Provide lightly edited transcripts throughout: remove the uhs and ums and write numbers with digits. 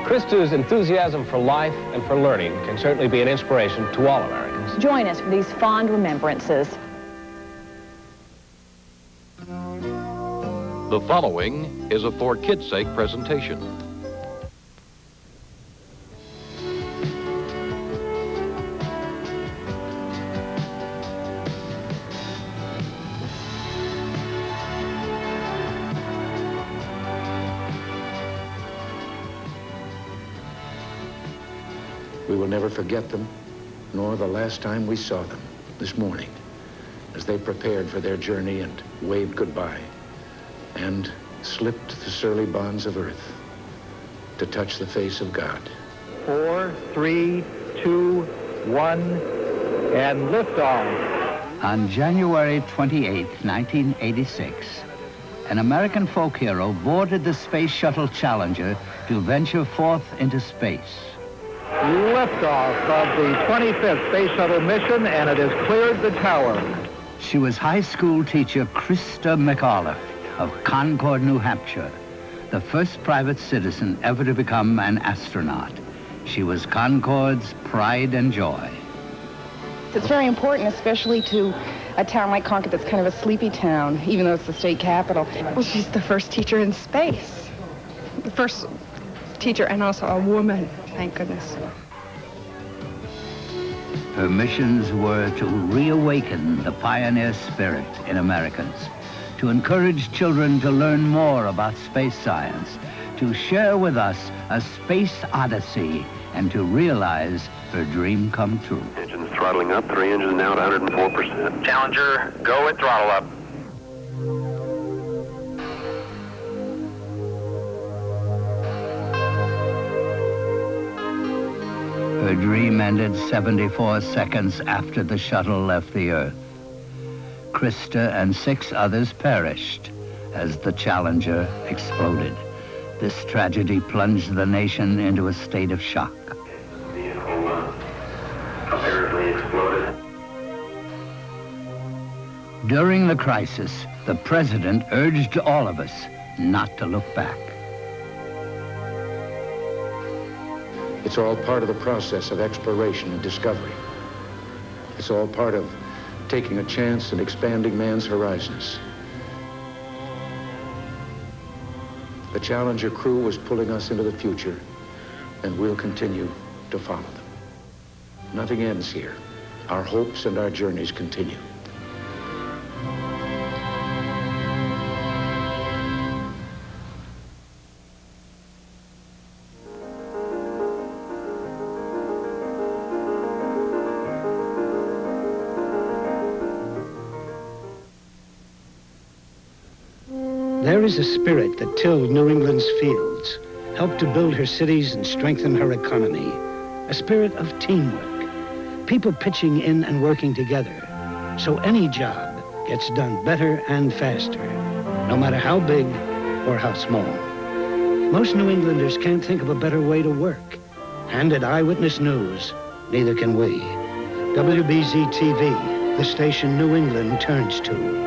Christa's enthusiasm for life and for learning can certainly be an inspiration to all Americans. Join us for these fond remembrances. The following is a For Kids' Sake presentation. We will never forget them, nor the last time we saw them, this morning, as they prepared for their journey and waved goodbye, and slipped the surly bonds of earth to touch the face of God. 4, 3, 2, 1, and liftoff. On January 28, 1986, an American folk hero boarded the Space Shuttle Challenger to venture forth into space. Liftoff of the 25th Space Shuttle mission, and it has cleared the tower. She was high school teacher Christa McAulaffe of Concord, New Hampshire, the first private citizen ever to become an astronaut. She was Concord's pride and joy. It's very important, especially to a town like Concord that's kind of a sleepy town, even though it's the state capital. Well, she's the first teacher in space. The first teacher and also a woman, thank goodness. Her missions were to reawaken the pioneer spirit in Americans, to encourage children to learn more about space science, to share with us a space odyssey, and to realize her dream come true. Engines throttling up, 3 engines now at 104%. Challenger, go at throttle up. Her dream ended 74 seconds after the shuttle left the Earth. Christa and 6 others perished as the Challenger exploded. This tragedy plunged the nation into a state of shock. Vehicle apparently exploded. During the crisis, the president urged all of us not to look back. It's all part of the process of exploration and discovery. It's all part of taking a chance and expanding man's horizons. The Challenger crew was pulling us into the future, and we'll continue to follow them. Nothing ends here. Our hopes and our journeys continue. There is a spirit that tilled New England's fields, helped to build her cities and strengthen her economy. A spirit of teamwork, people pitching in and working together, so any job gets done better and faster, no matter how big or how small. Most New Englanders can't think of a better way to work, and at Eyewitness News, neither can we. WBZ-TV, the station New England turns to.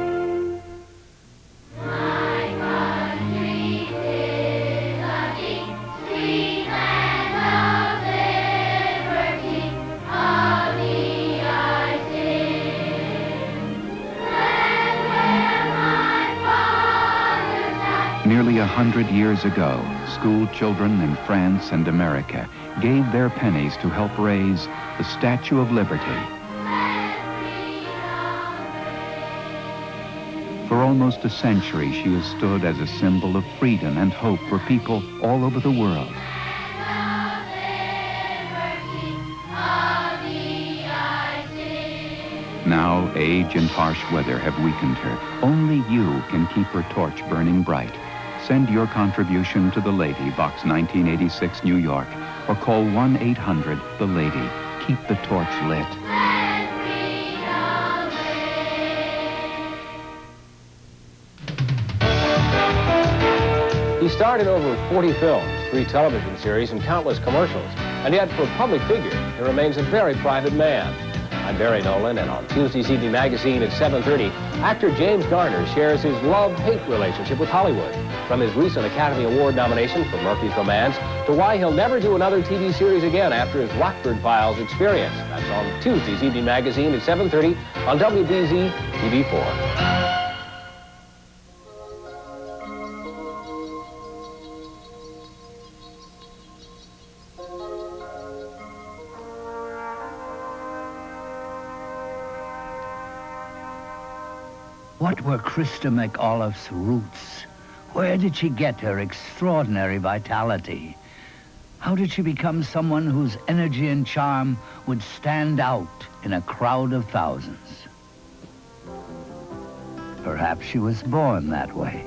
Nearly 100 years ago, school children in France and America gave their pennies to help raise the Statue of Liberty. For almost a century, she has stood as a symbol of freedom and hope for people all over the world. Now, age and harsh weather have weakened her. Only you can keep her torch burning bright. Send your contribution to The Lady, Box 1986, New York, or call 1-800-THE LADY. Keep the torch lit. He starred in over 40 films, 3 television series, and countless commercials. And yet, for a public figure, he remains a very private man. I'm Barry Nolan, and on Tuesday's Evening Magazine at 7:30, actor James Garner shares his love-hate relationship with Hollywood. From his recent Academy Award nomination for Murphy's Romance to why he'll never do another TV series again after his Rockford Files experience. That's on Tuesday's Evening Magazine at 7:30 on WBZ TV4. What were Christa McAullaffe's roots? Where did she get her extraordinary vitality? How did she become someone whose energy and charm would stand out in a crowd of thousands? Perhaps she was born that way.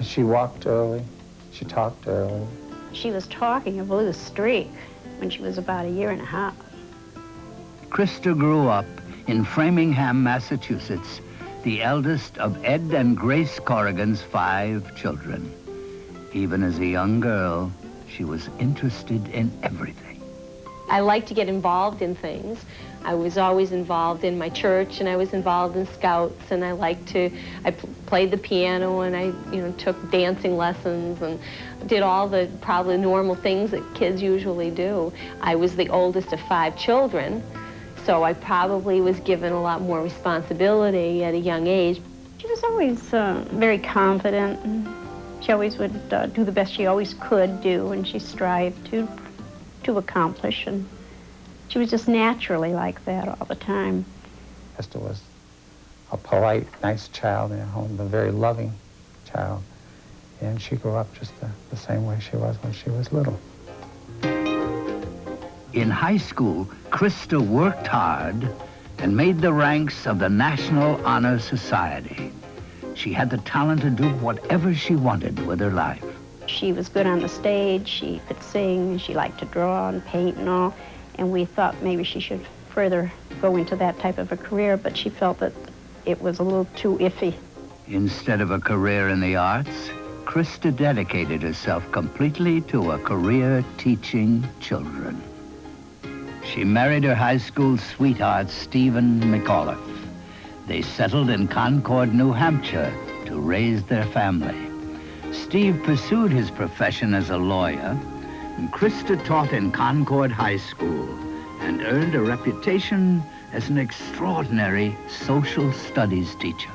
She walked early. She talked early. She was talking a blue streak when she was about 1.5 years. Christa grew up in Framingham, Massachusetts, the eldest of Ed and Grace Corrigan's 5 children. Even as a young girl, she was interested in everything. I like to get involved in things. I was always involved in my church, and I was involved in scouts, and I played the piano, and I took dancing lessons and did all the probably normal things that kids usually do. I was the oldest of 5 children, so I probably was given a lot more responsibility at a young age. She was always very confident. And she always would do the best she always could do, and she strived to accomplish. And she was just naturally like that all the time. Esther was a polite, nice child in her home, a very loving child. And she grew up just the same way she was when she was little. In high school, Christa worked hard and made the ranks of the National Honor Society. She had the talent to do whatever she wanted with her life. She was good on the stage, she could sing, she liked to draw and paint and all, and we thought maybe she should further go into that type of a career, but she felt that it was a little too iffy. Instead of a career in the arts, Christa dedicated herself completely to a career teaching children. She married her high school sweetheart, Stephen McAulaffe. They settled in Concord, New Hampshire to raise their family. Steve pursued his profession as a lawyer, and Christa taught in Concord High School and earned a reputation as an extraordinary social studies teacher.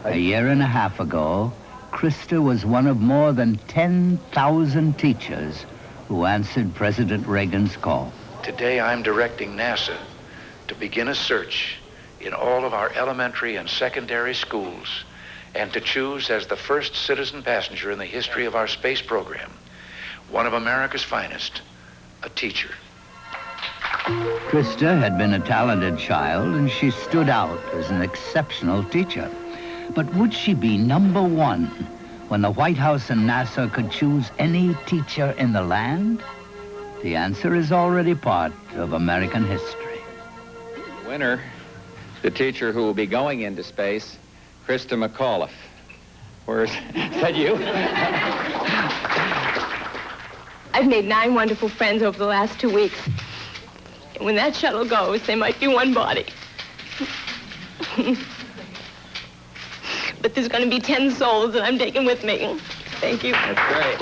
A 1.5 years ago, Christa was one of more than 10,000 teachers who answered President Reagan's call. Today I'm directing NASA to begin a search in all of our elementary and secondary schools and to choose as the first citizen passenger in the history of our space program, one of America's finest, a teacher. Christa had been a talented child, and she stood out as an exceptional teacher. But would she be #1 when the White House and NASA could choose any teacher in the land? The answer is already part of American history. Winner, the teacher who will be going into space, Christa McAulaffe. Where's that you? I've made 9 wonderful friends over the last 2 weeks. And when that shuttle goes, they might be one body. But there's going to be 10 souls that I'm taking with me. Thank you. That's great.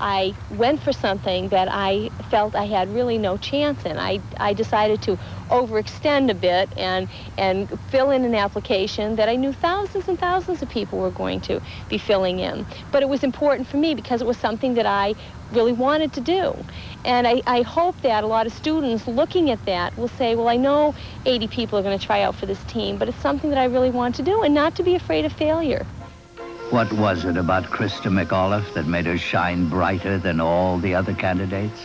I went for something that I felt I had really no chance in. I decided to overextend a bit and fill in an application that I knew thousands and thousands of people were going to be filling in. But it was important for me because it was something that I really wanted to do. And I hope that a lot of students looking at that will say, well, I know 80 people are going to try out for this team, but it's something that I really want to do, and not to be afraid of failure. What was it about Christa McAulaffe that made her shine brighter than all the other candidates?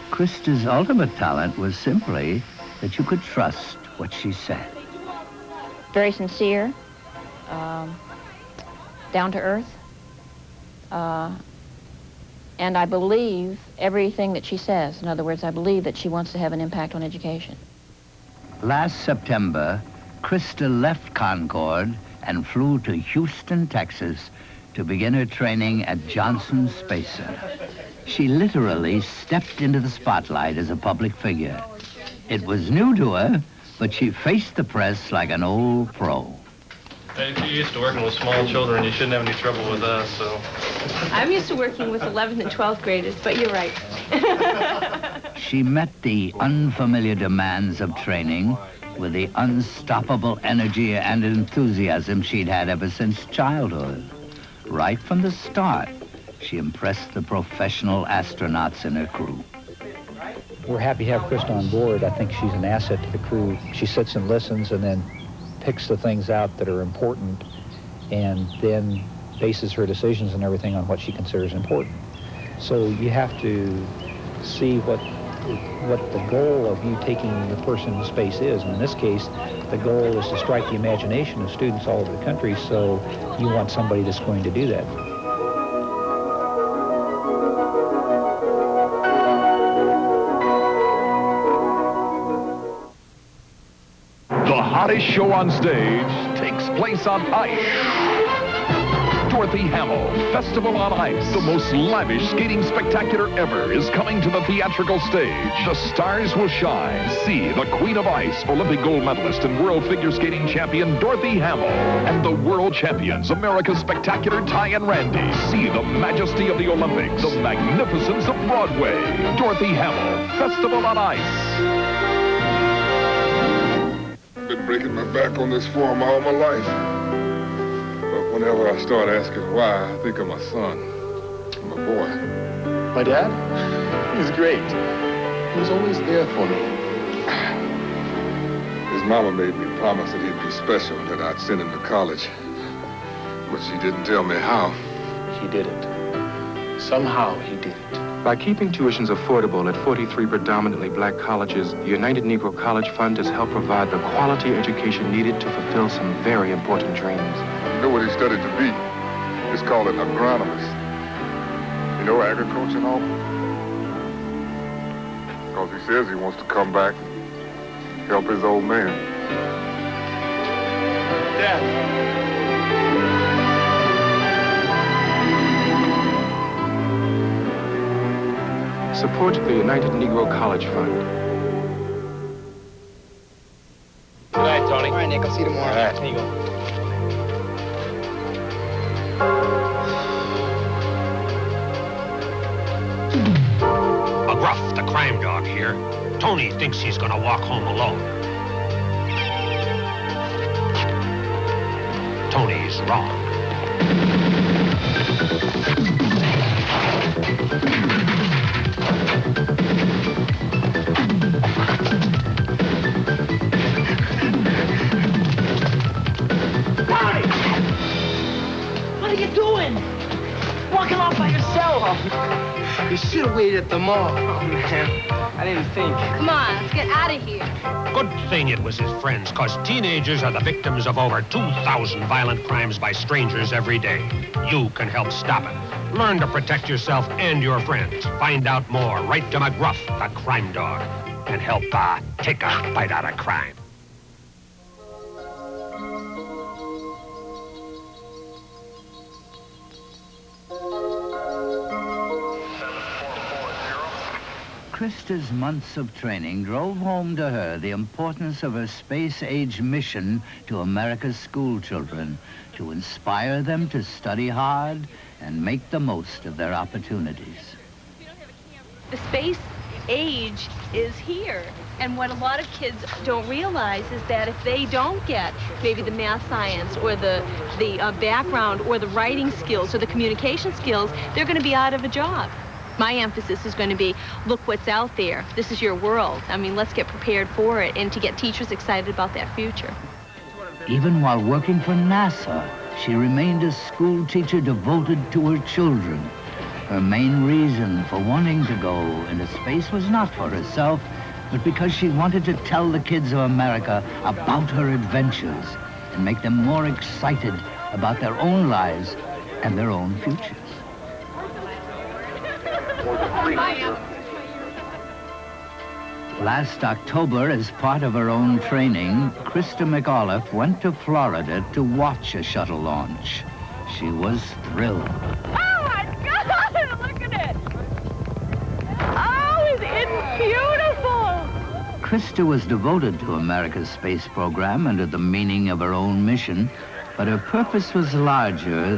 Christa's ultimate talent was simply that you could trust what she said. Very sincere, down to earth, and I believe everything that she says. In other words, I believe that she wants to have an impact on education. Last September, Christa left Concord and flew to Houston, Texas to begin her training at Johnson Space Center. She literally stepped into the spotlight as a public figure. It was new to her, but she faced the press like an old pro. If you're used to working with small children, you shouldn't have any trouble with us, so. I'm used to working with 11th and 12th graders, but you're right. She met the unfamiliar demands of training with the unstoppable energy and enthusiasm she'd had ever since childhood. Right from the start, she impressed the professional astronauts in her crew. We're happy to have Christa on board. I think she's an asset to the crew. She sits and listens and then picks the things out that are important and then bases her decisions and everything on what she considers important. So you have to see what the goal of you taking the person to space is. And in this case, the goal is to strike the imagination of students all over the country, so you want somebody that's going to do that. The hottest show on stage takes place on ice. Dorothy Hamill, Festival on Ice. The most lavish skating spectacular ever is coming to the theatrical stage. The stars will shine. See the Queen of Ice, Olympic gold medalist and world figure skating champion Dorothy Hamill, and the world champions, America's spectacular Ty and Randy. See the majesty of the Olympics, the magnificence of Broadway. Dorothy Hamill, Festival on Ice. I've been breaking my back on this form all my life. Whenever I start asking why, I think of my son, my boy. My dad? He's great. He was always there for me. His mama made me promise that he'd be special, that I'd send him to college. But she didn't tell me how. He did it. Somehow he did it. By keeping tuitions affordable at 43 predominantly black colleges, the United Negro College Fund has helped provide the quality education needed to fulfill some very important dreams. I know what he studied to be. It's called an agronomist. You know agriculture and all? Because he says he wants to come back and help his old man. Dad. Support the United Negro College Fund. Good night, Tony. All right, Nick. I'll see you tomorrow. All right. Here you go. McAulaffe, the crime dog here. Tony thinks he's gonna walk home alone. Tony's wrong. What are you doing? Walking off by yourself. You should have waited at the mall. Oh, man. I didn't think. Come on, let's get out of here. Good thing it was his friends, because teenagers are the victims of over 2,000 violent crimes by strangers every day. You can help stop it. Learn to protect yourself and your friends. Find out more. Write to McAulaffe, the crime dog, and help take a bite out of crime. Christa's months of training drove home to her the importance of her space-age mission to America's school children, to inspire them to study hard and make the most of their opportunities. The space age is here. And what a lot of kids don't realize is that if they don't get maybe the math science or the background or the writing skills or the communication skills, they're going to be out of a job. My emphasis is going to be, look what's out there. This is your world. I mean, let's get prepared for it and to get teachers excited about that future. Even while working for NASA, she remained a school teacher devoted to her children. Her main reason for wanting to go into space was not for herself, but because she wanted to tell the kids of America about her adventures and make them more excited about their own lives and their own futures. Last October, as part of her own training, Christa McAulaffe went to Florida to watch a shuttle launch. She was thrilled. Oh my God! Look at it! Oh, it's beautiful! Christa was devoted to America's space program and to the meaning of her own mission, but her purpose was larger